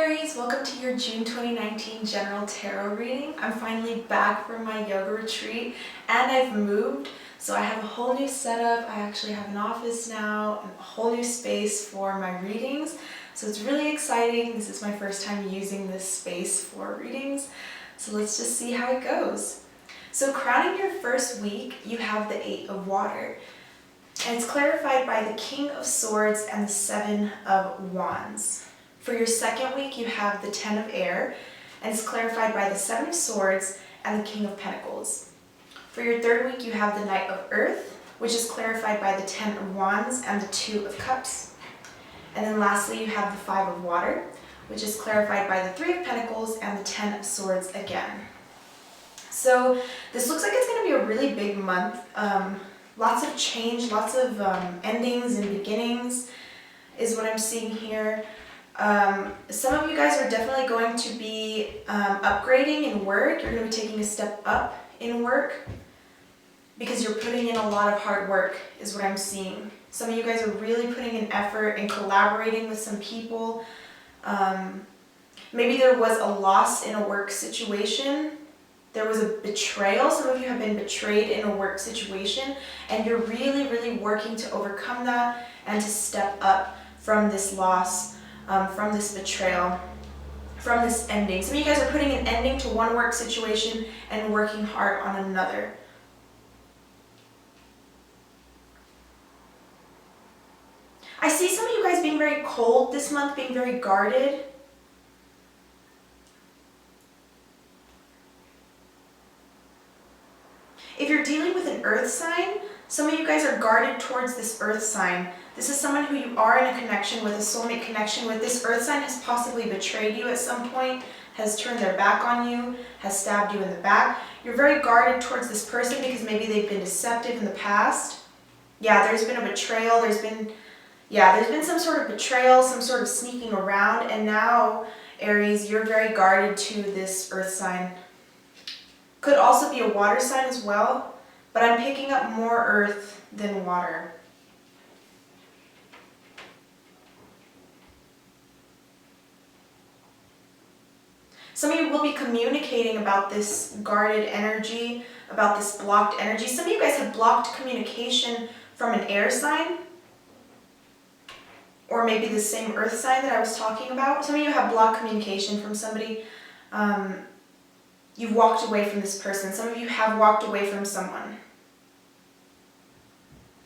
Aries, welcome to your June 2019 General Tarot reading. I'm finally back from my yoga retreat and I've moved, so I have a whole new setup. I actually have an office now and a whole new space for my readings, so it's really exciting. This is my first time using this space for readings, so let's just see how it goes. So crowning your first week, you have the 8 of Water, and it's clarified by the King of Swords and the 7 of Wands. For your second week, you have the 10 of Air, and it's clarified by the 7 of Swords and the King of Pentacles. For your third week, you have the Knight of Earth, which is clarified by the 10 of Wands and the 2 of Cups. And then lastly, you have the 5 of Water, which is clarified by the 3 of Pentacles and the 10 of Swords again. So this looks like it's going to be a really big month. Lots of change, lots of endings and beginnings is what I'm seeing here. Some of you guys are definitely going to be upgrading in work. You're going to be taking a step up in work because you're putting in a lot of hard work is what I'm seeing. Some of you guys are really putting in effort and collaborating with some people. Maybe there was a loss in a work situation. There was a betrayal. Some of you have been betrayed in a work situation and you're really, really working to overcome that and to step up from this loss. From this betrayal, from this ending. Some of you guys are putting an ending to one work situation and working hard on another. I see some of you guys being very cold this month, being very guarded. If you're dealing with an earth sign, some of you guys are guarded towards this earth sign. This is someone who you are in a connection with, a soulmate connection with. This earth sign has possibly betrayed you at some point, has turned their back on you, has stabbed you in the back. You're very guarded towards this person because maybe they've been deceptive in the past. Yeah, there's been a betrayal. There's been some sort of betrayal, some sort of sneaking around. And now, Aries, you're very guarded to this earth sign. Could also be a water sign as well. But I'm picking up more earth than water. Some of you will be communicating about this guarded energy, about this blocked energy. Some of you guys have blocked communication from an air sign, or maybe the same earth sign that I was talking about. Some of you have blocked communication from somebody. You've walked away from this person. Some of you have walked away from someone.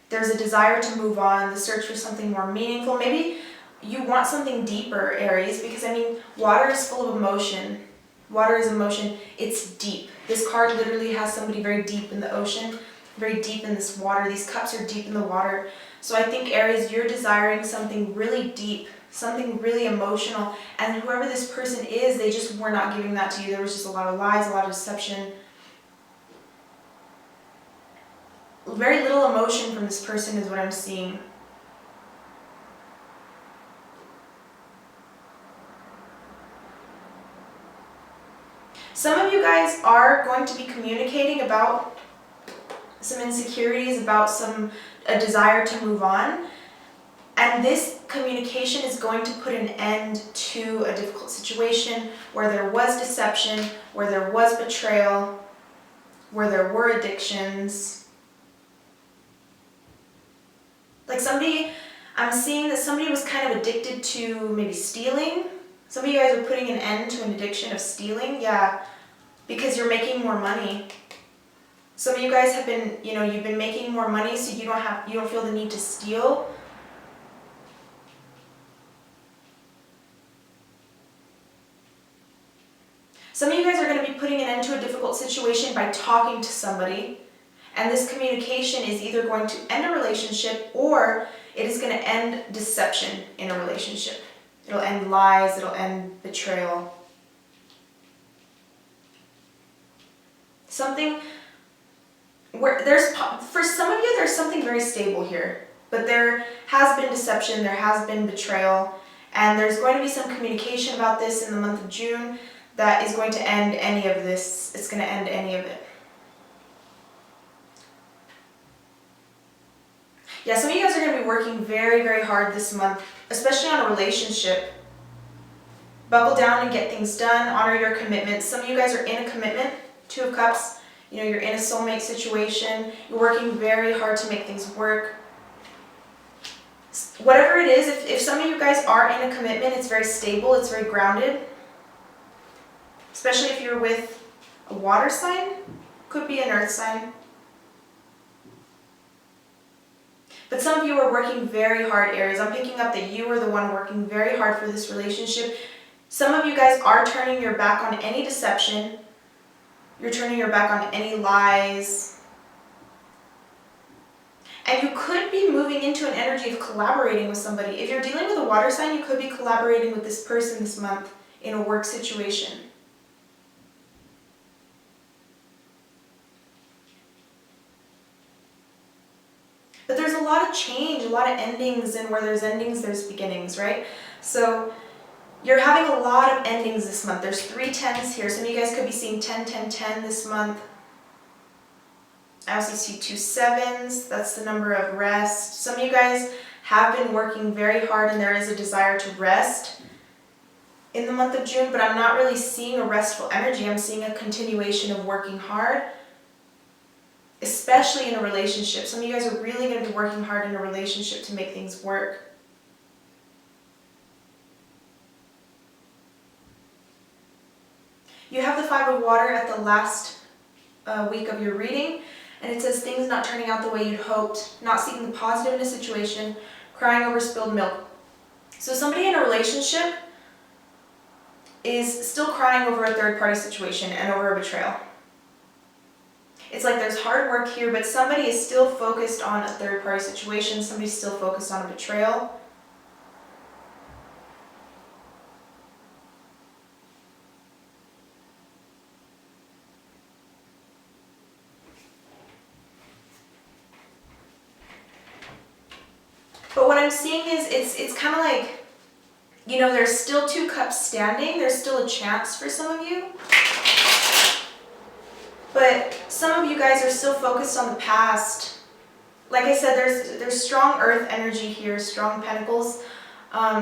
There's a desire to move on, the search for something more meaningful. Maybe you want something deeper, Aries, because I mean, water is full of emotion. Water is emotion. It's deep. This card literally has somebody very deep in the ocean, very deep in this water. These cups are deep in the water. So I think, Aries, you're desiring something really deep, something really emotional. And whoever this person is, they just were not giving that to you. There was just a lot of lies, a lot of deception. Very little emotion from this person is what I'm seeing. Some of you guys are going to be communicating about some insecurities, about a desire to move on. And this communication is going to put an end to a difficult situation where there was deception, where there was betrayal, where there were addictions. Like I'm seeing that somebody was kind of addicted to maybe stealing. Some of you guys are putting an end to an addiction of stealing. Yeah, because you're making more money. Some of you guys have been, you've been making more money, so you don't feel the need to steal. Some of you guys are going to be putting an end to a difficult situation by talking to somebody. And this communication is either going to end a relationship or it is going to end deception in a relationship. It'll end lies, it'll end betrayal. Something where for some of you, there's something very stable here. But there has been deception, there has been betrayal, and there's going to be some communication about this in the month of June that is going to end any of this. It's going to end any of it. Yeah, some of you guys are going to be working very, very hard this month, especially on a relationship. Buckle down and get things done. Honor your commitments. Some of you guys are in a commitment, Two of Cups. You know, you're in a soulmate situation. You're working very hard to make things work. Whatever it is, if some of you guys are in a commitment, it's very stable, it's very grounded. Especially if you're with a water sign, could be an earth sign. But some of you are working very hard, Aries. I'm picking up that you are the one working very hard for this relationship. Some of you guys are turning your back on any deception. You're turning your back on any lies. And you could be moving into an energy of collaborating with somebody. If you're dealing with a water sign, you could be collaborating with this person this month in a work situation. But there's a lot of change, a lot of endings, and where there's endings, there's beginnings, right? So you're having a lot of endings this month. There's 3 10s here. Some of you guys could be seeing 10, 10, 10 this month. I also see 2 7s. That's the number of rest. Some of you guys have been working very hard and there is a desire to rest in the month of June, but I'm not really seeing a restful energy. I'm seeing a continuation of working hard, especially in a relationship. Some of you guys are really going to be working hard in a relationship to make things work. You have the 5 of water at the last week of your reading, and it says things not turning out the way you'd hoped, not seeing the positive in a situation, crying over spilled milk. So somebody in a relationship is still crying over a third-party situation and over a betrayal. It's like there's hard work here, but somebody is still focused on a third-party situation. Somebody's still focused on a betrayal. But what I'm seeing is it's kind of like, you know, there's still 2 cups standing. There's still a chance for some of you. But some of you guys are still focused on the past. Like I said, there's strong earth energy here, strong pentacles.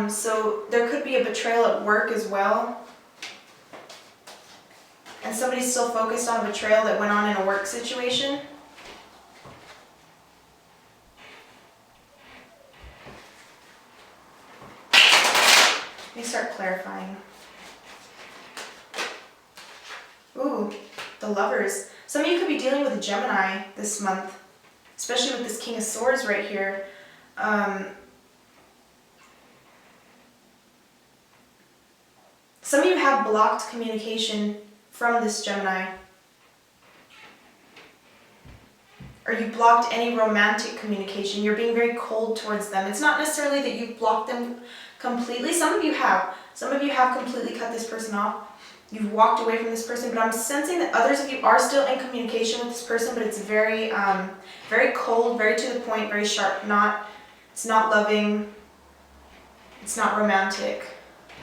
So there could be a betrayal at work as well. And somebody's still focused on a betrayal that went on in a work situation. Let me start clarifying. Ooh, the Lovers. Some of you could be dealing with a Gemini this month, especially with this King of Swords right here. Some of you have blocked communication from this Gemini. Or you blocked any romantic communication. You're being very cold towards them. It's not necessarily that you've blocked them completely. Some of you have. Some of you have completely cut this person off. You've walked away from this person, but I'm sensing that others of you are still in communication with this person, but it's very, very cold, very to the point, very sharp. It's not loving. It's not romantic.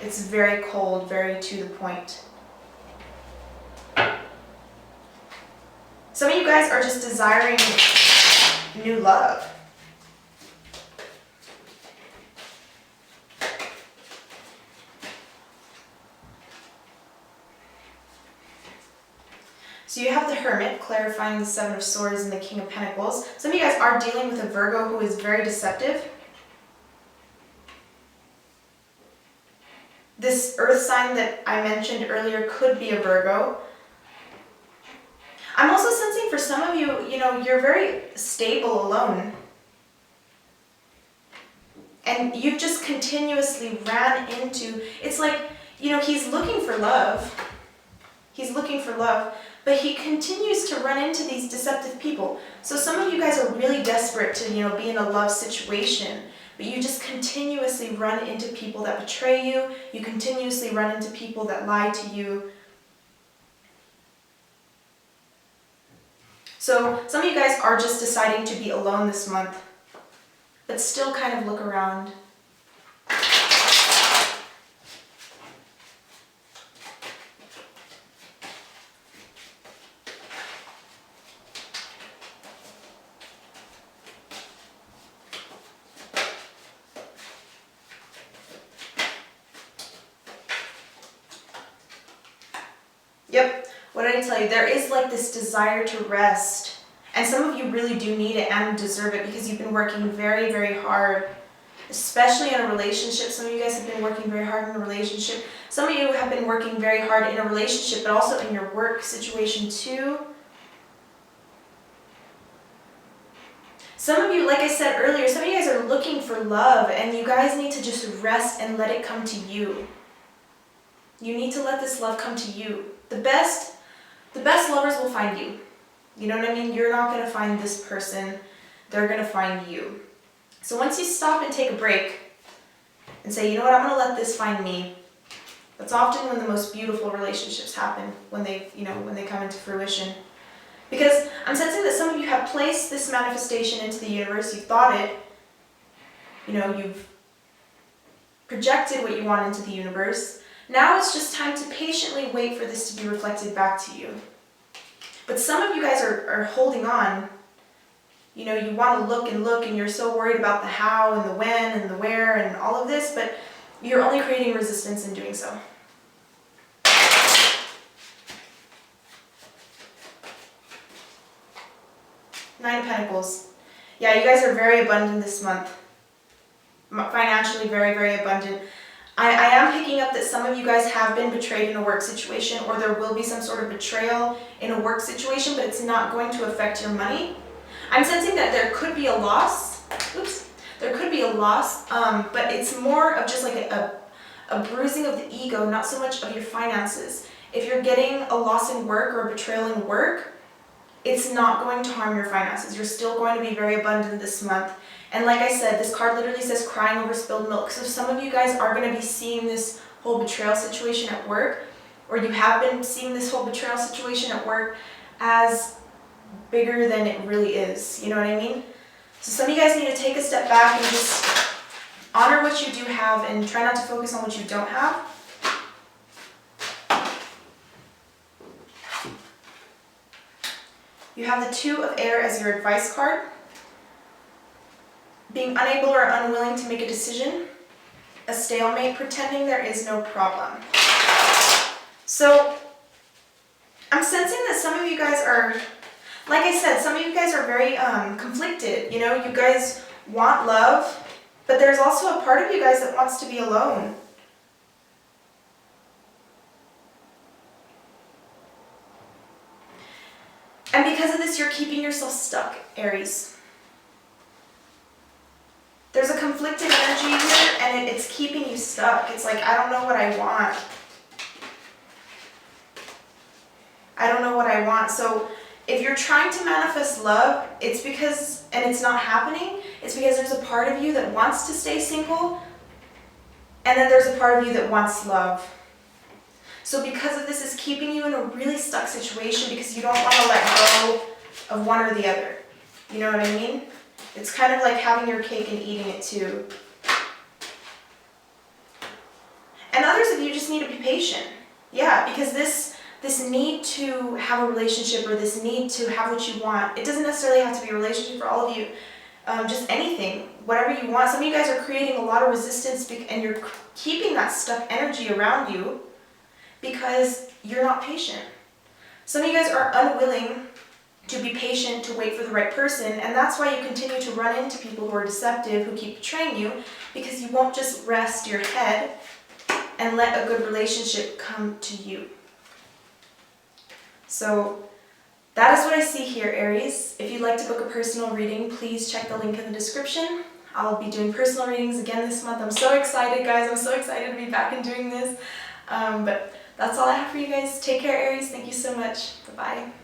It's very cold, very to the point. Some of you guys are just desiring new love. So you have the Hermit, clarifying the 7 of Swords and the King of Pentacles. Some of you guys are dealing with a Virgo who is very deceptive. This earth sign that I mentioned earlier could be a Virgo. I'm also sensing for some of you, you know, you're very stable alone. And you've just continuously ran into, it's like, you know, he's looking for love. He's looking for love, but he continues to run into these deceptive people. So some of you guys are really desperate to, you know, be in a love situation, but you just continuously run into people that betray you. You continuously run into people that lie to you. So some of you guys are just deciding to be alone this month, but still kind of look around. Yep. What did I tell you? There is like this desire to rest. And some of you really do need it and deserve it because you've been working very, very hard, especially in a relationship. Some of you guys have been working very hard in a relationship. Some of you have been working very hard in a relationship, but also in your work situation too. Some of you, like I said earlier, some of you guys are looking for love and you guys need to just rest and let it come to you. You need to let this love come to you. The best lovers will find you. You know what I mean? You're not going to find this person. They're going to find you. So once you stop and take a break and say, you know what, I'm going to let this find me. That's often when the most beautiful relationships happen, when they come into fruition. Because I'm sensing that some of you have placed this manifestation into the universe. You've thought it. You've projected what you want into the universe. Now it's just time to patiently wait for this to be reflected back to you. But some of you guys are holding on. You want to look and you're so worried about the how and the when and the where and all of this, but you're only creating resistance in doing so. Nine of Pentacles. Yeah, you guys are very abundant this month. Financially very, very abundant. I am picking up that some of you guys have been betrayed in a work situation, or there will be some sort of betrayal in a work situation, but it's not going to affect your money. I'm sensing that there could be a loss. There could be a loss, but it's more of just like a bruising of the ego, not so much of your finances. If you're getting a loss in work or a betrayal in work, it's not going to harm your finances. You're still going to be very abundant this month. And like I said, this card literally says crying over spilled milk. So some of you guys are going to be seeing this whole betrayal situation at work, or you have been seeing this whole betrayal situation at work as bigger than it really is. You know what I mean? So some of you guys need to take a step back and just honor what you do have and try not to focus on what you don't have. You have the Two of Air as your advice card. Being unable or unwilling to make a decision. A stalemate, pretending there is no problem. So, I'm sensing that some of you guys are, like I said, some of you guys are very conflicted. You guys want love, but there's also a part of you guys that wants to be alone. And because of this, you're keeping yourself stuck, Aries. There's a conflicted energy here, and it's keeping you stuck. It's like, I don't know what I want. I don't know what I want. So if you're trying to manifest love, it's because, and it's not happening, it's because there's a part of you that wants to stay single, and then there's a part of you that wants love. So because of this, it's keeping you in a really stuck situation because you don't want to let go of one or the other. You know what I mean? It's kind of like having your cake and eating it too. And others of you just need to be patient. Yeah, because this need to have a relationship or this need to have what you want, it doesn't necessarily have to be a relationship for all of you. Just anything, whatever you want. Some of you guys are creating a lot of resistance and you're keeping that stuck energy around you because you're not patient. Some of you guys are unwilling to be patient, to wait for the right person, and that's why you continue to run into people who are deceptive, who keep betraying you, because you won't just rest your head and let a good relationship come to you. So that is what I see here, Aries. If you'd like to book a personal reading, please check the link in the description. I'll be doing personal readings again this month. I'm so excited, guys. I'm so excited to be back and doing this. But that's all I have for you guys. Take care, Aries. Thank you so much. Bye-bye.